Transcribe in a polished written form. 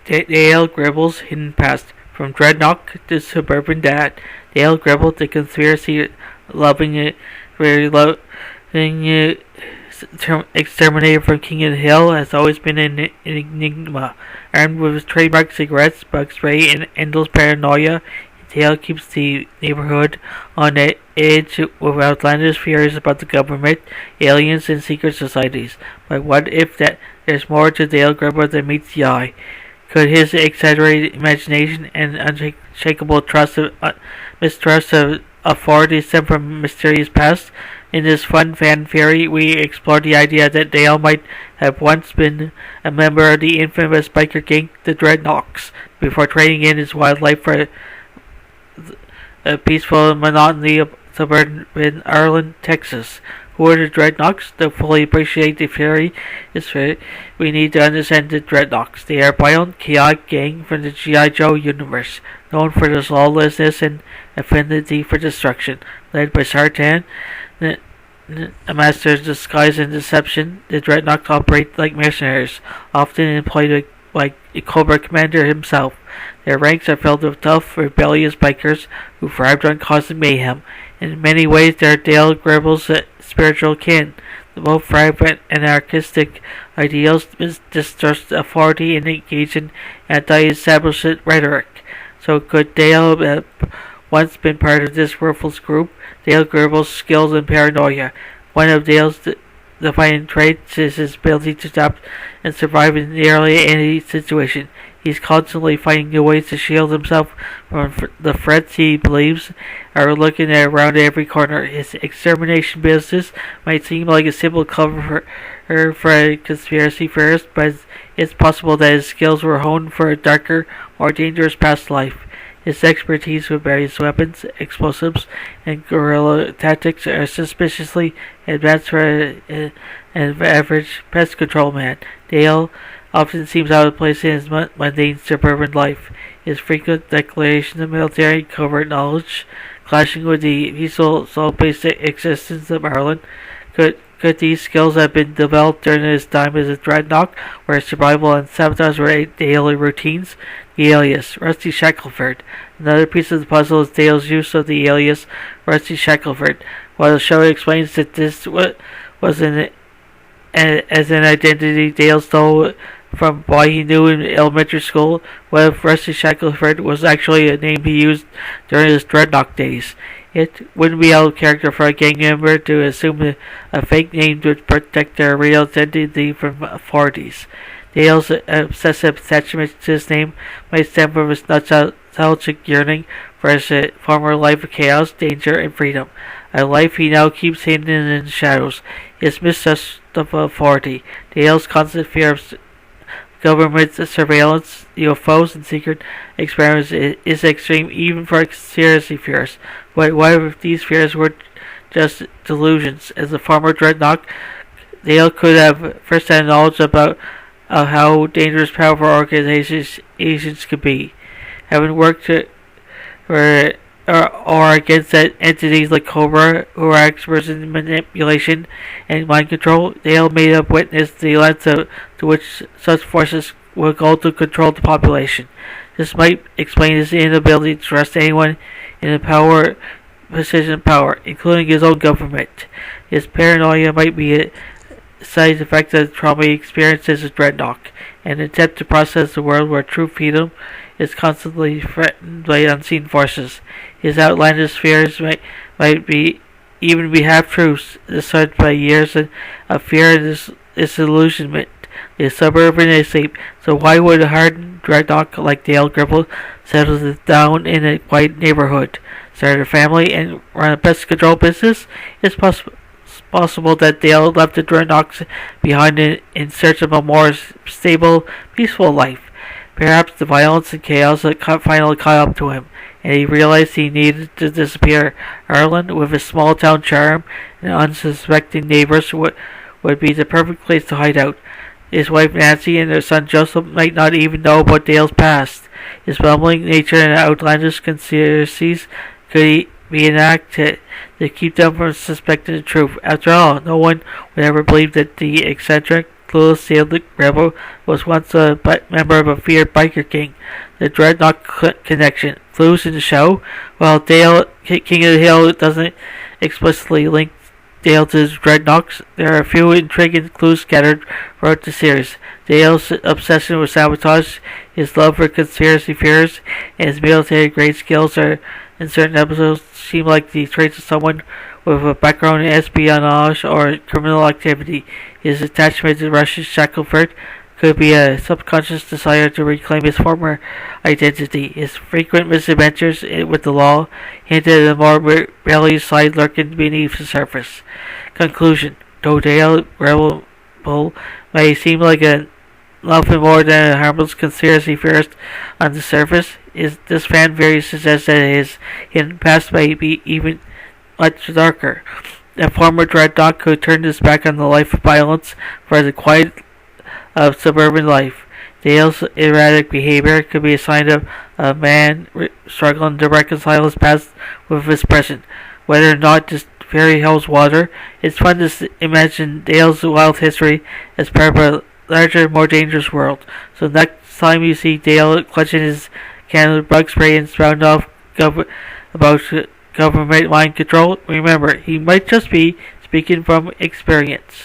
Dale Gribble's hidden past. From Dreadnok to Suburban Dad, Dale Gribble, the conspiracy-loving, very loving exterminator from King of the Hill, has always been an enigma. Armed with his trademark cigarettes, bug spray, and endless paranoia, Dale keeps the neighborhood on the edge with outlandish fears about the government, aliens, and secret societies. But what if that there's more to Dale Gribble than meets the eye? Could his exaggerated imagination and unshakable mistrust of authority stem from a mysterious past? In this fun fan theory, we explore the idea that Dale might have once been a member of the infamous biker gang, the Dreadnoks, before trading in his wildlife for a peaceful monotony of suburban Ireland, Texas. Who are the Dreadnoks? To fully appreciate the theory, we need to understand the Dreadnoks. They are a violent, chaotic gang from the G.I. Joe universe, known for their lawlessness and affinity for destruction. Led by Sartan, a master of disguise and deception, the Dreadnoks operate like mercenaries, often employed by a Cobra commander himself. Their ranks are filled with tough, rebellious bikers who thrived on causing mayhem. In many ways, they are Dale Gribble's spiritual kin. They both thrive on anarchistic ideals, distrust authority, and engage in anti-establishment rhetoric. So could Dale have once been part of this worthless group? Dale Gribble's skills and paranoia. One of Dale's defining traits is his ability to adapt and survive in nearly any situation. He's constantly finding new ways to shield himself from the threats he believes are looking around every corner. His extermination business might seem like a simple cover for a conspiracy theorist, but it's possible that his skills were honed for a darker, more dangerous past life. His expertise with various weapons, explosives, and guerrilla tactics are suspiciously advanced for an average pest control man. Dale often seems out of place in his mundane suburban life. His frequent declaration of military covert knowledge, clashing with the peaceful, soul-based existence of Ireland. Could these skills have been developed during his time as a Dreadnok, where survival and sabotage were daily routines? The alias, Rusty Shackelford. Another piece of the puzzle is Dale's use of the alias Rusty Shackelford. While the show explains that this was as an identity Dale stole from what he knew in elementary school, what if Rusty Shackelford was actually a name he used during his Dreadnok days? It wouldn't be out of character for a gang member to assume a fake name to protect their real identity from authorities. Dale's obsessive attachment to his name might stem from his nostalgic yearning for his former life of chaos, danger, and freedom, a life he now keeps hidden in the shadows. His mistrust of authority, Dale's constant fear of government surveillance, UFOs, and secret experiments is extreme even for conspiracy theorists. But what if these fears were just delusions? As a former Dreadnok, Dale could have first-hand knowledge about how dangerous powerful organizations could be. Having worked for or against entities like Cobra, who are experts in manipulation and mind control, Dale may have witnessed the lengths to which such forces will go to control the population. This might explain his inability to trust anyone in a position of power, including his own government. His paranoia might be a side effect of the trauma he experienced as a Dreadnok, an attempt to process the world where true freedom is constantly threatened by unseen forces. His outlandish fears might be half-truths, discerned by years of fear and disillusionment. The suburban escape. So why would a hardened Dreadnok like Dale Gribble settle down in a quiet neighborhood, start a family, and run a pest control business? It's possible that Dale left the Dreadnoks behind in search of a more stable, peaceful life. Perhaps the violence and chaos had finally caught up to him, and he realized he needed to disappear. Ireland, with its small-town charm and unsuspecting neighbors, would be the perfect place to hide out. His wife Nancy and their son Joseph might not even know about Dale's past. His bumbling nature and outlandish conspiracies could be an act to keep them from suspecting the truth. After all, no one would ever believe that the eccentric, clueless Dale Gribble was once a member of a feared biker gang. The Dreadnok connection. Clues in the show. While Dale, King of the Hill, doesn't explicitly link Dale to his Dreadnoks, there are a few intriguing clues scattered throughout the series. Dale's obsession with sabotage, his love for conspiracy theories, and his military-grade skills are, in certain episodes, seem like the traits of someone with a background in espionage or criminal activity. His attachment to Russian Shackelford could be a subconscious desire to reclaim his former identity. His frequent misadventures with the law hinted at a more rebellious side lurking beneath the surface. Conclusion. Though Dale Gribble may seem like nothing more than a harmless conspiracy theorist on the surface, this fan theory suggests that his hidden past may be even much darker. A former Dreadnok who turned his back on the life of violence for the quiet of suburban life. Dale's erratic behavior could be a sign of a man struggling to reconcile his past with his present. Whether or not this theory holds water, it's fun to imagine Dale's wild history as part of a larger, more dangerous world. So next time you see Dale clutching his can of bug spray and spouting off about government mind control, remember, he might just be speaking from experience.